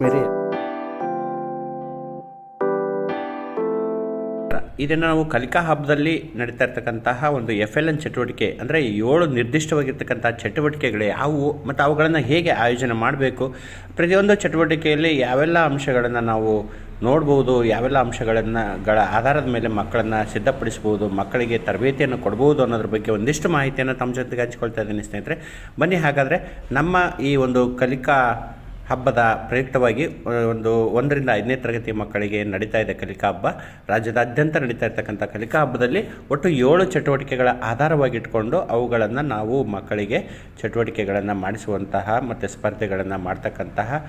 मेरे ಇದನ್ನು ನಾವು ಕಲಿಕಾ ಹಬ್ಬದಲ್ಲಿ ನಡೀತಾ ಇರ್ತಕ್ಕಂತಹ ಒಂದು FLN ಚಟುವಟಿಕೆ ಅಂದರೆ 7 ನಿರ್ದಿಷ್ಟವಾಗಿರ್ತಕ್ಕಂಥ ಚಟುವಟಿಕೆಗಳು ಯಾವುವು ಮತ್ತು ಅವುಗಳನ್ನು ಹೇಗೆ ಆಯೋಜನೆ ಮಾಡಬೇಕು, ಪ್ರತಿಯೊಂದು ಚಟುವಟಿಕೆಯಲ್ಲಿ ಯಾವೆಲ್ಲ ಅಂಶಗಳನ್ನು ನಾವು ನೋಡ್ಬೋದು, ಯಾವೆಲ್ಲ ಅಂಶಗಳ ಆಧಾರದ ಮೇಲೆ ಮಕ್ಕಳನ್ನು ಸಿದ್ಧಪಡಿಸ್ಬೋದು, ಮಕ್ಕಳಿಗೆ ತರಬೇತಿಯನ್ನು ಕೊಡ್ಬೋದು ಅನ್ನೋದ್ರ ಬಗ್ಗೆ ಒಂದಿಷ್ಟು ಮಾಹಿತಿಯನ್ನು ತಮ್ಮ ಜೊತೆಗೆ ಹಂಚ್ಕೊಳ್ತಾ ಇದ್ದೀನಿ ಸ್ನೇಹಿತರೆ. ಬನ್ನಿ ಹಾಗಾದರೆ ನಮ್ಮ ಈ ಒಂದು ಕಲಿಕಾ ಹಬ್ಬದ ಪ್ರಯುಕ್ತವಾಗಿ 1ರಿಂದ 5ನೇ ತರಗತಿ ಮಕ್ಕಳಿಗೆ ನಡೀತಾ ಇದೆ ಕಲಿಕಾ ಹಬ್ಬ. ರಾಜ್ಯದಾದ್ಯಂತ ನಡೀತಾ ಇರ್ತಕ್ಕಂಥ ಕಲಿಕಾ ಹಬ್ಬದಲ್ಲಿ ಒಟ್ಟು 7 ಚಟುವಟಿಕೆಗಳ ಆಧಾರವಾಗಿಟ್ಕೊಂಡು ಅವುಗಳನ್ನು ನಾವು ಮಕ್ಕಳಿಗೆ ಚಟುವಟಿಕೆಗಳನ್ನು ಮಾಡಿಸುವಂತಹ ಮತ್ತು ಸ್ಪರ್ಧೆಗಳನ್ನು ಮಾಡ್ತಕ್ಕಂತಹ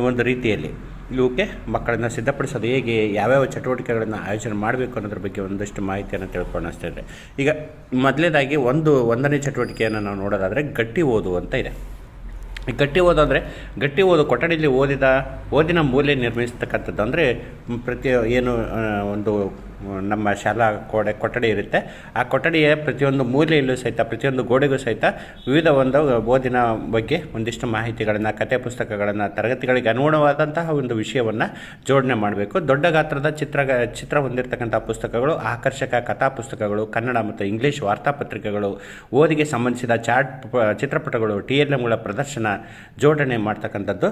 ಒಂದು ರೀತಿಯಲ್ಲಿ ಇವಕ್ಕೆ ಮಕ್ಕಳನ್ನು ಸಿದ್ಧಪಡಿಸೋದು ಹೇಗೆ, ಯಾವ್ಯಾವ ಚಟುವಟಿಕೆಗಳನ್ನು ಆಯೋಜನೆ ಮಾಡಬೇಕು ಅನ್ನೋದ್ರ ಬಗ್ಗೆ ಒಂದಷ್ಟು ಮಾಹಿತಿಯನ್ನು ತಿಳ್ಕೊಂಡು ಅಷ್ಟೇ. ಈಗ ಮೊದಲನೇದಾಗಿ 1ನೇ ಚಟುವಟಿಕೆಯನ್ನು ನಾವು ನೋಡೋದಾದರೆ ಗಟ್ಟಿ ಓದು ಅಂತ ಇದೆ. ಗಟ್ಟಿ ಓದು ಅಂದರೆ ಗಟ್ಟಿ ಓದು ಕೊಠಡಿಯಲ್ಲಿ ಓದಿನ ಮೂಲೆ ನಿರ್ಮಿಸ್ತಕ್ಕಂಥದ್ದು. ಅಂದರೆ ಒಂದು ನಮ್ಮ ಶಾಲಾ ಕೊಠಡಿ ಇರುತ್ತೆ, ಆ ಕೊಠಡಿಯ ಪ್ರತಿಯೊಂದು ಮೂಲೆಯಲ್ಲೂ ಸಹಿತ, ಪ್ರತಿಯೊಂದು ಗೋಡೆಗೂ ಸಹಿತ ವಿವಿಧ ಒಂದು ಓದಿನ ಬಗ್ಗೆ ಒಂದಿಷ್ಟು ಮಾಹಿತಿಗಳನ್ನು, ಕಥೆ ಪುಸ್ತಕಗಳನ್ನು, ತರಗತಿಗಳಿಗೆ ಅನುಗುಣವಾದಂತಹ ಒಂದು ವಿಷಯವನ್ನು ಜೋಡಣೆ ಮಾಡಬೇಕು. ದೊಡ್ಡ ಗಾತ್ರದ ಚಿತ್ರ ಹೊಂದಿರತಕ್ಕಂಥ ಪುಸ್ತಕಗಳು, ಆಕರ್ಷಕ ಕಥಾ ಪುಸ್ತಕಗಳು, ಕನ್ನಡ ಮತ್ತು ಇಂಗ್ಲೀಷ್ ವಾರ್ತಾಪತ್ರಿಕೆಗಳು, ಓದಿಗೆ ಸಂಬಂಧಿಸಿದ ಚಿತ್ರಪಟಗಳು, TLMಗಳ ಪ್ರದರ್ಶನ ಜೋಡಣೆ ಮಾಡ್ತಕ್ಕಂಥದ್ದು.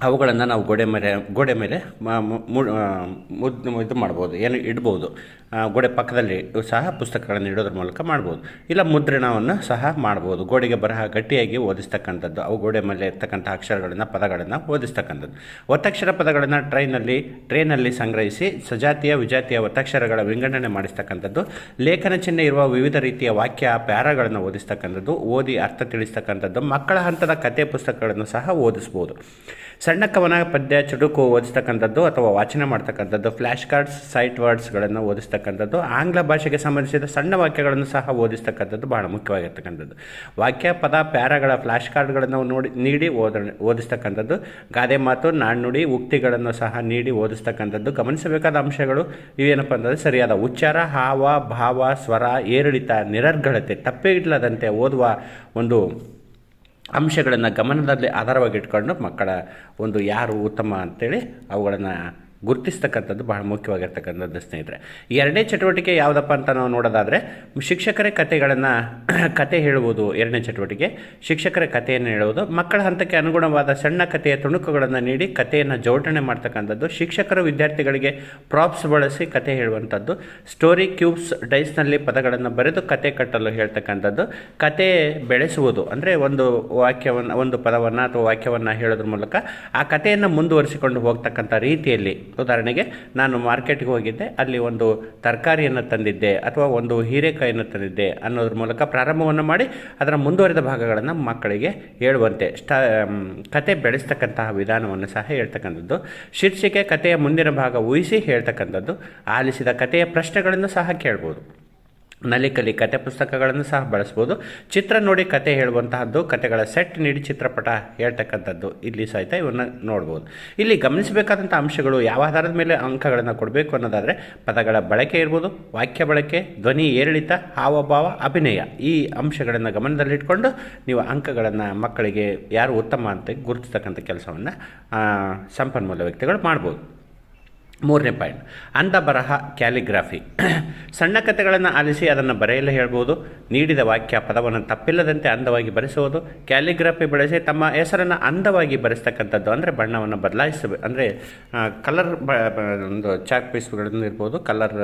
ಅವುಗಳನ್ನು ನಾವು ಗೋಡೆ ಮೇಲೆ ಇದು ಮಾಡ್ಬೋದು, ಇಡ್ಬೋದು. ಗೋಡೆ ಪಕ್ಕದಲ್ಲಿ ಸಹ ಪುಸ್ತಕಗಳನ್ನು ಇಡೋದ್ರ ಮೂಲಕ ಮಾಡ್ಬೋದು. ಇಲ್ಲ ಮುದ್ರಣವನ್ನು ಸಹ ಮಾಡ್ಬೋದು. ಗೋಡೆಗೆ ಬರಹ ಗಟ್ಟಿಯಾಗಿ ಓದಿಸ್ತಕ್ಕಂಥದ್ದು, ಅವು ಗೋಡೆ ಮೇಲೆ ಇರ್ತಕ್ಕಂಥ ಅಕ್ಷರಗಳನ್ನು, ಪದಗಳನ್ನು ಓದಿಸ್ತಕ್ಕಂಥದ್ದು. ಒತ್ತಕ್ಷರ ಪದಗಳನ್ನು ಟ್ರೇನಲ್ಲಿ ಸಂಗ್ರಹಿಸಿ ಸಜಾತಿಯ ವಿಜಾತಿಯ ಒತ್ತಕ್ಷರಗಳ ವಿಂಗಡಣೆ ಮಾಡಿಸ್ತಕ್ಕಂಥದ್ದು. ಲೇಖನ ಚಿಹ್ನೆ ಇರುವ ವಿವಿಧ ರೀತಿಯ ವಾಕ್ಯ ಪ್ಯಾರಾಗಳನ್ನು ಓದಿಸ್ತಕ್ಕಂಥದ್ದು, ಓದಿ ಅರ್ಥ ತಿಳಿಸ್ತಕ್ಕಂಥದ್ದು. ಮಕ್ಕಳ ಹಂತದ ಕಥೆ ಪುಸ್ತಕಗಳನ್ನು ಸಹ ಓದಿಸ್ಬೋದು. ಸಣ್ಣ ಕವನ, ಪದ್ಯ, ಚುಟುಕು ಓದಿಸ್ತಕ್ಕಂಥದ್ದು ಅಥವಾ ವಾಚನ ಮಾಡ್ತಕ್ಕಂಥದ್ದು. ಫ್ಲ್ಯಾಶ್ ಕಾರ್ಡ್ಸ್, ಸೈಟ್ ವರ್ಡ್ಸ್ಗಳನ್ನು ಓದಿಸ್ತಕ್ಕಂಥದ್ದು. ಆಂಗ್ಲ ಭಾಷೆಗೆ ಸಂಬಂಧಿಸಿದ ಸಣ್ಣ ವಾಕ್ಯಗಳನ್ನು ಸಹ ಓದಿಸ್ತಕ್ಕಂಥದ್ದು ಬಹಳ ಮುಖ್ಯವಾಗಿರ್ತಕ್ಕಂಥದ್ದು. ವಾಕ್ಯ, ಪದ, ಪ್ಯಾರಾಗಳ ಫ್ಲ್ಯಾಶ್ ಕಾರ್ಡ್ಗಳನ್ನು ನೀಡಿ ಓದಿಸ್ತಕ್ಕಂಥದ್ದು. ಗಾದೆ ಮಾತು, ನಾಣ್ಣುಡಿ, ಉಕ್ತಿಗಳನ್ನು ಸಹ ನೀಡಿ ಓದಿಸ್ತಕ್ಕಂಥದ್ದು. ಗಮನಿಸಬೇಕಾದ ಅಂಶಗಳು ಇವೇನಪ್ಪ ಅಂತಂದರೆ ಸರಿಯಾದ ಉಚ್ಚಾರ, ಹಾವ ಭಾವ, ಸ್ವರ, ಏರಿಳಿತ, ನಿರರ್ಗಳತೆ, ತಪ್ಪೇ ಇಲ್ಲದಂತೆ ಓದುವ ಒಂದು ಅಂಶಗಳನ್ನು ಗಮನದಲ್ಲಿ ಆಧಾರವಾಗಿಟ್ಕೊಂಡು ಮಕ್ಕಳ ಒಂದು ಯಾರು ಉತ್ತಮ ಅಂತೇಳಿ ಅವುಗಳನ್ನು ಗುರುತಿಸ್ತಕ್ಕಂಥದ್ದು ಬಹಳ ಮುಖ್ಯವಾಗಿರ್ತಕ್ಕಂಥದ್ದು ಸ್ನೇಹಿತರೆ. 2ನೇ ಚಟುವಟಿಕೆ ಯಾವುದಪ್ಪ ಅಂತ ನಾವು ನೋಡೋದಾದರೆ ಶಿಕ್ಷಕರೇ ಕತೆ ಹೇಳುವುದು. 2ನೇ ಚಟುವಟಿಕೆ ಶಿಕ್ಷಕರೇ ಕಥೆಯನ್ನು ಹೇಳುವುದು. ಮಕ್ಕಳ ಹಂತಕ್ಕೆ ಅನುಗುಣವಾದ ಸಣ್ಣ ಕಥೆಯ ತುಣುಕುಗಳನ್ನು ನೀಡಿ ಕಥೆಯನ್ನು ಜೋಡಣೆ ಮಾಡ್ತಕ್ಕಂಥದ್ದು. ಶಿಕ್ಷಕರು ವಿದ್ಯಾರ್ಥಿಗಳಿಗೆ ಪ್ರಾಪ್ಸ್ ಬಳಸಿ ಕತೆ ಹೇಳುವಂಥದ್ದು. ಸ್ಟೋರಿ ಕ್ಯೂಬ್ಸ್, ಡೈಸ್ನಲ್ಲಿ ಪದಗಳನ್ನು ಬರೆದು ಕತೆ ಕಟ್ಟಲು ಹೇಳ್ತಕ್ಕಂಥದ್ದು. ಕತೆ ಬೆಳೆಸುವುದು ಅಂದರೆ ಒಂದು ವಾಕ್ಯವನ್ನು, ಒಂದು ಪದವನ್ನು ಅಥವಾ ವಾಕ್ಯವನ್ನು ಹೇಳೋದ್ರ ಮೂಲಕ ಆ ಕಥೆಯನ್ನು ಮುಂದುವರಿಸಿಕೊಂಡು ಹೋಗ್ತಕ್ಕಂಥ ರೀತಿಯಲ್ಲಿ. ಉದಾಹರಣೆಗೆ, ನಾನು ಮಾರ್ಕೆಟ್ಗೆ ಹೋಗಿದ್ದೆ, ಅಲ್ಲಿ ಒಂದು ತರಕಾರಿಯನ್ನು ತಂದಿದ್ದೆ ಅಥವಾ ಒಂದು ಹೀರೆಕಾಯಿಯನ್ನು ತಂದಿದ್ದೆ ಅನ್ನೋದ್ರ ಮೂಲಕ ಪ್ರಾರಂಭವನ್ನು ಮಾಡಿ ಅದರ ಮುಂದುವರಿದ ಭಾಗಗಳನ್ನು ಮಕ್ಕಳಿಗೆ ಹೇಳುವಂತೆ ಕತೆ ಬೆಳೆಸ್ತಕ್ಕಂತಹ ವಿಧಾನವನ್ನು ಸಹ ಹೇಳ್ತಕ್ಕಂಥದ್ದು. ಶೀರ್ಷಿಕೆ, ಕಥೆಯ ಮುಂದಿನ ಭಾಗ ಊಹಿಸಿ ಹೇಳ್ತಕ್ಕಂಥದ್ದು. ಆಲಿಸಿದ ಕಥೆಯ ಪ್ರಶ್ನೆಗಳನ್ನು ಸಹ ಕೇಳ್ಬೋದು. ನಲಿಕಲಿ ಕತೆ ಪುಸ್ತಕಗಳನ್ನು ಸಹ ಬಳಸ್ಬೋದು. ಚಿತ್ರ ನೋಡಿ ಕತೆ ಹೇಳುವಂತಹದ್ದು. ಕತೆಗಳ ಸೆಟ್ ನೀಡಿ ಚಿತ್ರಪಟ ಹೇಳ್ತಕ್ಕಂಥದ್ದು. ಇಲ್ಲಿ ಸಹಿತ ಇವನ್ನ ನೋಡ್ಬೋದು. ಇಲ್ಲಿ ಗಮನಿಸಬೇಕಾದಂಥ ಅಂಶಗಳು, ಯಾವ ಆಧಾರದ ಮೇಲೆ ಅಂಕಗಳನ್ನು ಕೊಡಬೇಕು ಅನ್ನೋದಾದರೆ ಪದಗಳ ಬಳಕೆ ಇರ್ಬೋದು, ವಾಕ್ಯ ಬಳಕೆ, ಧ್ವನಿ ಏರಿಳಿತ, ಹಾವಭಾವ, ಅಭಿನಯ, ಈ ಅಂಶಗಳನ್ನು ಗಮನದಲ್ಲಿಟ್ಕೊಂಡು ನೀವು ಅಂಕಗಳನ್ನು ಮಕ್ಕಳಿಗೆ ಯಾರು ಉತ್ತಮ ಅಂತ ಗುರುತಿಸ್ತಕ್ಕಂಥ ಕೆಲಸವನ್ನು ಸಂಪನ್ಮೂಲ ವ್ಯಕ್ತಿಗಳು ಮಾಡ್ಬೋದು. 3ನೇ ಪಾಯಿಂಟ್, ಅಂಧ ಬರಹ, ಕ್ಯಾಲಿಗ್ರಾಫಿ. ಸಣ್ಣ ಕಥೆಗಳನ್ನು ಆಲಿಸಿ ಅದನ್ನು ಬರೆಯಲು ಹೇಳ್ಬೋದು. ನೀಡಿದ ವಾಕ್ಯ ಪದವನ್ನು ತಪ್ಪಿಲ್ಲದಂತೆ ಅಂದವಾಗಿ ಬರೆಸುವುದು. ಕ್ಯಾಲಿಗ್ರಾಫಿ ಬಳಸಿ ತಮ್ಮ ಹೆಸರನ್ನು ಅಂದವಾಗಿ ಬರೆಸ್ತಕ್ಕಂಥದ್ದು. ಅಂದರೆ ಬಣ್ಣವನ್ನು ಬದಲಾಯಿಸಬೇಕು. ಅಂದರೆ ಕಲರ್ ಒಂದು ಚಾಕ್ ಪೀಸ್ಗಳನ್ನು ಇರ್ಬೋದು, ಕಲರ್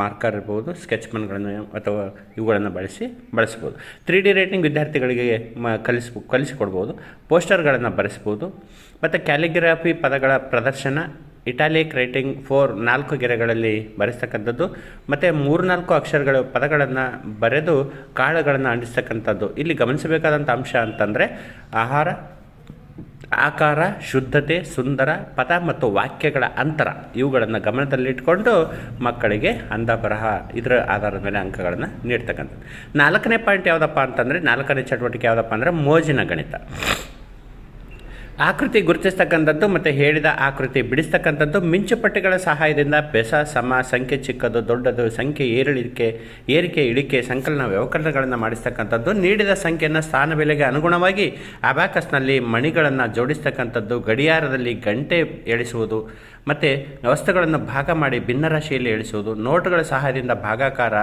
ಮಾರ್ಕರ್ ಇರ್ಬೋದು, ಸ್ಕೆಚ್ ಪೆನ್ಗಳನ್ನು ಅಥವಾ ಇವುಗಳನ್ನು ಬಳಸ್ಬೋದು. 3D ರೈಟಿಂಗ್ ವಿದ್ಯಾರ್ಥಿಗಳಿಗೆ ಕಲಿಸಿಕೊಡ್ಬೋದು. ಪೋಸ್ಟರ್ಗಳನ್ನು ಬರೆಸ್ಬೋದು. ಮತ್ತು ಕ್ಯಾಲಿಗ್ರಾಫಿ ಪದಗಳ ಪ್ರದರ್ಶನ, ಇಟಾಲಿಕ್ ರೈಟಿಂಗ್ 4 ಗೆರೆಗಳಲ್ಲಿ ಬರೆಸ್ತಕ್ಕಂಥದ್ದು. ಮತ್ತು 3-4 ಅಕ್ಷರಗಳ ಪದಗಳನ್ನು ಬರೆದು ಕಾಳುಗಳನ್ನು ಅಂಟಿಸ್ತಕ್ಕಂಥದ್ದು. ಇಲ್ಲಿ ಗಮನಿಸಬೇಕಾದಂಥ ಅಂಶ ಅಂತಂದರೆ ಆಕಾರ, ಶುದ್ಧತೆ, ಸುಂದರ, ಪದ ಮತ್ತು ವಾಕ್ಯಗಳ ಅಂತರ, ಇವುಗಳನ್ನು ಗಮನದಲ್ಲಿಟ್ಕೊಂಡು ಮಕ್ಕಳಿಗೆ ಅಂಧ ಬರಹ ಇದರ ಆಧಾರದ ಮೇಲೆ ಅಂಕಗಳನ್ನು ನೀಡ್ತಕ್ಕಂಥದ್ದು. 4ನೇ ಪಾಯಿಂಟ್ ಯಾವುದಪ್ಪ ಅಂತಂದರೆ, 4ನೇ ಚಟುವಟಿಕೆ ಯಾವುದಪ್ಪ ಅಂದರೆ ಮೋಜಿನ ಗಣಿತ. ಆಕೃತಿ ಗುರುತಿಸ್ತಕ್ಕಂಥದ್ದು ಮತ್ತು ಹೇಳಿದ ಆಕೃತಿ ಬಿಡಿಸ್ತಕ್ಕಂಥದ್ದು ಮಿಂಚುಪಟ್ಟಿಗಳ ಸಹಾಯದಿಂದ ಬೆಸ, ಸಮ, ಸಂಖ್ಯೆ ಚಿಕ್ಕದು ದೊಡ್ಡದು, ಸಂಖ್ಯೆ ಏರಿಕೆ ಇಳಿಕೆ ಸಂಕಲನ ವ್ಯವಕಲನಗಳನ್ನು ಮಾಡಿಸ್ತಕ್ಕಂಥದ್ದು, ನೀಡಿದ ಸಂಖ್ಯೆಯನ್ನು ಸ್ಥಾನ ಬೆಲೆಗೆ ಅನುಗುಣವಾಗಿ ಅಬ್ಯಾಕಸ್ನಲ್ಲಿ ಮಣಿಗಳನ್ನು ಜೋಡಿಸ್ತಕ್ಕಂಥದ್ದು, ಗಡಿಯಾರದಲ್ಲಿ ಗಂಟೆ ಎಳಿಸುವುದು ಮತ್ತು ವಸ್ತುಗಳನ್ನು ಭಾಗ ಮಾಡಿ ಭಿನ್ನರಾಶಿಯಲ್ಲಿ ಎಳಿಸುವುದು, ನೋಟುಗಳ ಸಹಾಯದಿಂದ ಭಾಗಾಕಾರ,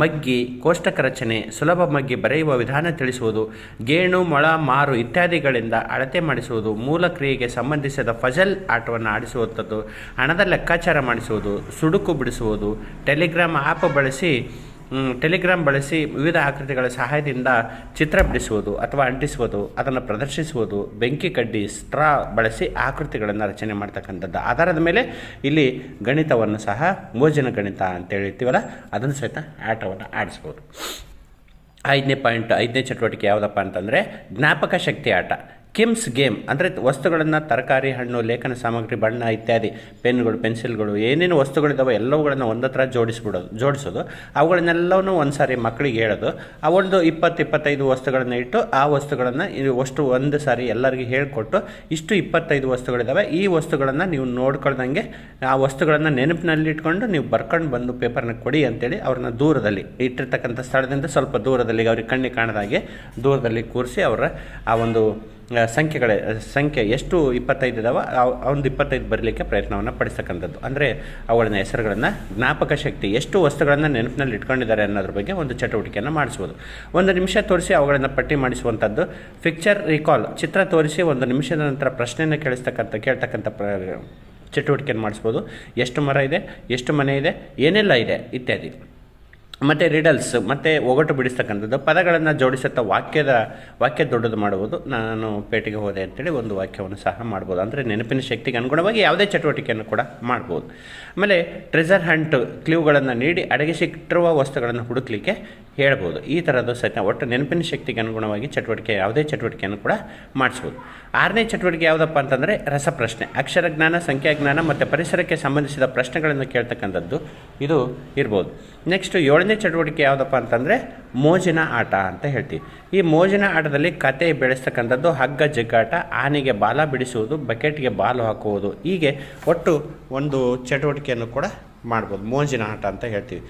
ಮಗ್ಗಿ, ಕೋಷ್ಟಕ ರಚನೆ, ಸುಲಭ ಮಗ್ಗಿ ಬರೆಯುವ ವಿಧಾನ ತಿಳಿಸುವುದು, ಗೇಣು, ಮೊಳ, ಮಾರು ಇತ್ಯಾದಿಗಳಿಂದ ಅಳತೆ ಮಾಡಿಸುವುದು, ಮೂಲ ಕ್ರಿಯೆಗೆ ಸಂಬಂಧಿಸಿದ ಫಜಲ್ ಆಟವನ್ನು ಆಡಿಸುವಂಥದ್ದು, ಹಣದ ಲೆಕ್ಕಾಚಾರ ಮಾಡಿಸುವುದು, ಸುಡುಕು ಬಿಡಿಸುವುದು, ಟೆಲಿಗ್ರಾಮ್ ಬಳಸಿ ವಿವಿಧ ಆಕೃತಿಗಳ ಸಹಾಯದಿಂದ ಚಿತ್ರ ಬಿಡಿಸುವುದು ಅಥವಾ ಅಂಟಿಸುವುದು, ಅದನ್ನು ಪ್ರದರ್ಶಿಸುವುದು, ಬೆಂಕಿ ಕಡ್ಡಿ, ಸ್ಟ್ರಾ ಬಳಸಿ ಆಕೃತಿಗಳನ್ನು ರಚನೆ ಮಾಡ್ತಕ್ಕಂಥದ್ದು. ಆಧಾರದ ಮೇಲೆ ಇಲ್ಲಿ ಗಣಿತವನ್ನು ಸಹ ಮೋಜಿನ ಗಣಿತ ಅಂತ ಹೇಳ್ತೀವಲ್ಲ, ಅದನ್ನು ಸಹಿತ ಆಟವನ್ನು ಆಡಿಸ್ಬೋದು. 5ನೇ ಚಟುವಟಿಕೆ ಯಾವುದಪ್ಪ ಅಂತಂದರೆ ಜ್ಞಾಪಕ ಶಕ್ತಿ ಆಟ. ಕಿಮ್ಸ್ ಗೇಮ್ ಅಂದರೆ ವಸ್ತುಗಳನ್ನು ತರಕಾರಿ, ಹಣ್ಣು, ಲೇಖನ ಸಾಮಗ್ರಿ, ಬಣ್ಣ ಇತ್ಯಾದಿ, ಪೆನ್ಗಳು, ಪೆನ್ಸಿಲ್ಗಳು, ಏನೇನು ವಸ್ತುಗಳಿದ್ದಾವೆ ಎಲ್ಲವುಗಳನ್ನು ಒಂದತ್ರ ಜೋಡಿಸೋದು, ಅವುಗಳನ್ನೆಲ್ಲವೂ ಒಂದು ಸಾರಿ ಮಕ್ಕಳಿಗೆ ಹೇಳೋದು, ಅವೊಂದು 20-25 ವಸ್ತುಗಳನ್ನು ಇಟ್ಟು ಆ ವಸ್ತುಗಳನ್ನು ಅಷ್ಟು ಒಂದು ಸಾರಿ ಎಲ್ಲರಿಗೂ ಹೇಳಿಕೊಟ್ಟು, ಇಷ್ಟು 25 ವಸ್ತುಗಳಿದ್ದಾವೆ, ಈ ವಸ್ತುಗಳನ್ನು ನೀವು ನೋಡ್ಕೊಳ್ದಂಗೆ ಆ ವಸ್ತುಗಳನ್ನು ನೆನಪಿನಲ್ಲಿ ಇಟ್ಕೊಂಡು ನೀವು ಬರ್ಕೊಂಡು ಬಂದು ಪೇಪರ್ನ ಕೊಡಿ ಅಂತೇಳಿ ಅವ್ರನ್ನ ದೂರದಲ್ಲಿ ಇಟ್ಟಿರ್ತಕ್ಕಂಥ ಸ್ಥಳದಿಂದ ಸ್ವಲ್ಪ ದೂರದಲ್ಲಿ ಅವ್ರಿಗೆ ಕಣ್ಣಿಗೆ ಕಾಣದಾಗೆ ದೂರದಲ್ಲಿ ಕೂರಿಸಿ ಅವರ ಆ ಒಂದು ಸಂಖ್ಯೆ ಎಷ್ಟು 25 ಇದ್ದಾವೆ ಒಂದು 25 ಬರಲಿಕ್ಕೆ ಪ್ರಯತ್ನವನ್ನು ಪಡಿಸ್ತಕ್ಕಂಥದ್ದು. ಅಂದರೆ ಅವುಗಳನ್ನ ಹೆಸರುಗಳನ್ನು, ಜ್ಞಾಪಕ ಶಕ್ತಿ, ಎಷ್ಟು ವಸ್ತುಗಳನ್ನು ನೆನಪಿನಲ್ಲಿ ಇಟ್ಕೊಂಡಿದ್ದಾರೆ ಅನ್ನೋದ್ರ ಬಗ್ಗೆ ಒಂದು ಚಟುವಟಿಕೆಯನ್ನು ಮಾಡಿಸ್ಬೋದು. 1 ನಿಮಿಷ ತೋರಿಸಿ ಅವುಗಳನ್ನು ಪಟ್ಟಿ ಮಾಡಿಸುವಂಥದ್ದು. ಪಿಕ್ಚರ್ ರಿಕಾಲ್, ಚಿತ್ರ ತೋರಿಸಿ 1 ನಿಮಿಷದ ನಂತರ ಪ್ರಶ್ನೆಯನ್ನು ಕೇಳ್ತಕ್ಕಂಥ ಚಟುವಟಿಕೆಯನ್ನು ಮಾಡಿಸ್ಬೋದು. ಎಷ್ಟು ಮರ ಇದೆ, ಎಷ್ಟು ಮನೆ ಇದೆ, ಏನೆಲ್ಲ ಇದೆ ಇತ್ಯಾದಿ. ಮತ್ತು ರಿಡಲ್ಸ್ ಮತ್ತು ಒಗಟು ಬಿಡಿಸ್ತಕ್ಕಂಥದ್ದು, ಪದಗಳನ್ನು ಜೋಡಿಸುತ್ತಾ ವಾಕ್ಯ ದೊಡ್ಡದು ಮಾಡುವುದು. ನಾನು ಪೇಟೆಗೆ ಹೋದೆ ಅಂತೇಳಿ ಒಂದು ವಾಕ್ಯವನ್ನು ಸಹ ಮಾಡ್ಬೋದು. ಅಂದರೆ ನೆನಪಿನ ಶಕ್ತಿಗೆ ಅನುಗುಣವಾಗಿ ಯಾವುದೇ ಚಟುವಟಿಕೆಯನ್ನು ಕೂಡ ಮಾಡ್ಬೋದು. ಆಮೇಲೆ ಟ್ರೆಜರ್ ಹಂಟ್, ಕ್ಲೂಗಳನ್ನು ನೀಡಿ ಅಡಗಿಸಿಟ್ಟಿರುವ ವಸ್ತುಗಳನ್ನು ಹುಡುಕಲಿಕ್ಕೆ ಹೇಳ್ಬೋದು. ಈ ಥರದ್ದು ಸಹಿತ ಒಟ್ಟು ನೆನಪಿನ ಶಕ್ತಿಗೆ ಅನುಗುಣವಾಗಿ ಯಾವುದೇ ಚಟುವಟಿಕೆಯನ್ನು ಕೂಡ ಮಾಡಿಸ್ಬೋದು. 6ನೇ ಚಟುವಟಿಕೆ ಯಾವುದಪ್ಪ ಅಂತಂದರೆ ರಸಪ್ರಶ್ನೆ. ಅಕ್ಷರ ಜ್ಞಾನ, ಸಂಖ್ಯಾಜ್ಞಾನ ಮತ್ತು ಪರಿಸರಕ್ಕೆ ಸಂಬಂಧಿಸಿದ ಪ್ರಶ್ನೆಗಳನ್ನು ಕೇಳ್ತಕ್ಕಂಥದ್ದು ಇದು ಇರ್ಬೋದು. ನೆಕ್ಸ್ಟ್ 7ನೇ ಚಟುವಟಿಕೆ ಯಾವುದಪ್ಪ ಅಂತಂದರೆ ಮೋಜಿನ ಆಟ ಅಂತ ಹೇಳ್ತೀವಿ. ಈ ಮೋಜಿನ ಆಟದಲ್ಲಿ ಕತೆ ಬೆಳೆಸ್ತಕ್ಕಂಥದ್ದು, ಹಗ್ಗ ಜಗ್ಗಾಟ, ಆನೆಗೆ ಬಾಲ ಬಿಡಿಸುವುದು, ಬಕೆಟ್ಗೆ ಬಾಲು ಹಾಕುವುದು, ಹೀಗೆ ಒಟ್ಟು ಒಂದು ಚಟುವಟಿಕೆಯನ್ನು ಕೂಡ ಮಾಡ್ಬೋದು. ಮೋಜಿನ ಆಟ ಅಂತ ಹೇಳ್ತೀವಿ.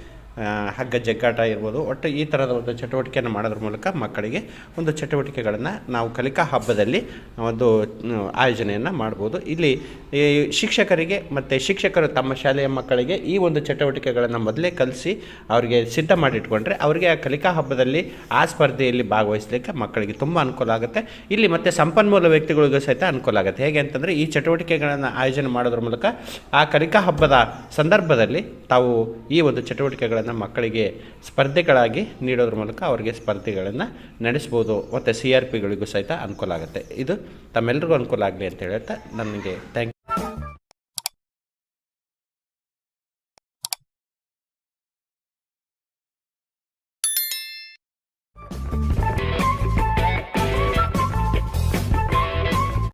ಹಗ್ಗ ಜಗ್ಗಾಟ ಇರ್ಬೋದು. ಒಟ್ಟು ಈ ಥರದ ಒಂದು ಚಟುವಟಿಕೆಯನ್ನು ಮಾಡೋದ್ರ ಮೂಲಕ ಮಕ್ಕಳಿಗೆ ಒಂದು ಚಟುವಟಿಕೆಗಳನ್ನು ನಾವು ಕಲಿಕಾ ಹಬ್ಬದಲ್ಲಿ ಒಂದು ಆಯೋಜನೆಯನ್ನು ಮಾಡ್ಬೋದು. ಇಲ್ಲಿ ಶಿಕ್ಷಕರಿಗೆ ಮತ್ತು ಶಿಕ್ಷಕರು ತಮ್ಮ ಶಾಲೆಯ ಮಕ್ಕಳಿಗೆ ಈ ಒಂದು ಚಟುವಟಿಕೆಗಳನ್ನು ಮೊದಲೇ ಕಲಿಸಿ ಅವರಿಗೆ ಸಿದ್ಧ ಮಾಡಿಟ್ಕೊಂಡ್ರೆ ಅವರಿಗೆ ಆ ಕಲಿಕಾ ಹಬ್ಬದಲ್ಲಿ ಆ ಸ್ಪರ್ಧೆಯಲ್ಲಿ ಭಾಗವಹಿಸಲಿಕ್ಕೆ ಮಕ್ಕಳಿಗೆ ತುಂಬ ಅನುಕೂಲ ಆಗುತ್ತೆ. ಇಲ್ಲಿ ಮತ್ತು ಸಂಪನ್ಮೂಲ ವ್ಯಕ್ತಿಗಳಿಗೂ ಸಹಿತ ಅನುಕೂಲ ಆಗುತ್ತೆ. ಹೇಗೆ ಅಂತಂದರೆ ಈ ಚಟುವಟಿಕೆಗಳನ್ನು ಆಯೋಜನೆ ಮಾಡೋದ್ರ ಮೂಲಕ ಆ ಕಲಿಕಾ ಹಬ್ಬದ ಸಂದರ್ಭದಲ್ಲಿ ತಾವು ಈ ಒಂದು ಚಟುವಟಿಕೆಗಳನ್ನು ಮಕ್ಕಳಿಗೆ ಸ್ಪರ್ಧೆಗಳಾಗಿ ನೀಡೋದ್ರ ಮೂಲಕ ಅವರಿಗೆ ಸ್ಪರ್ಧೆಗಳನ್ನು ನಡೆಸ್ಬೋದು. ಮತ್ತು CRPಗಳಿಗೂ ಸಹಿತ ಅನುಕೂಲ ಆಗುತ್ತೆ. ಇದು ತಮ್ಮೆಲ್ಲರಿಗೂ ಅನುಕೂಲ ಆಗಲಿ ಅಂತ ಹೇಳ್ತಾ ನನಗೆ ಥ್ಯಾಂಕ್ ಯು.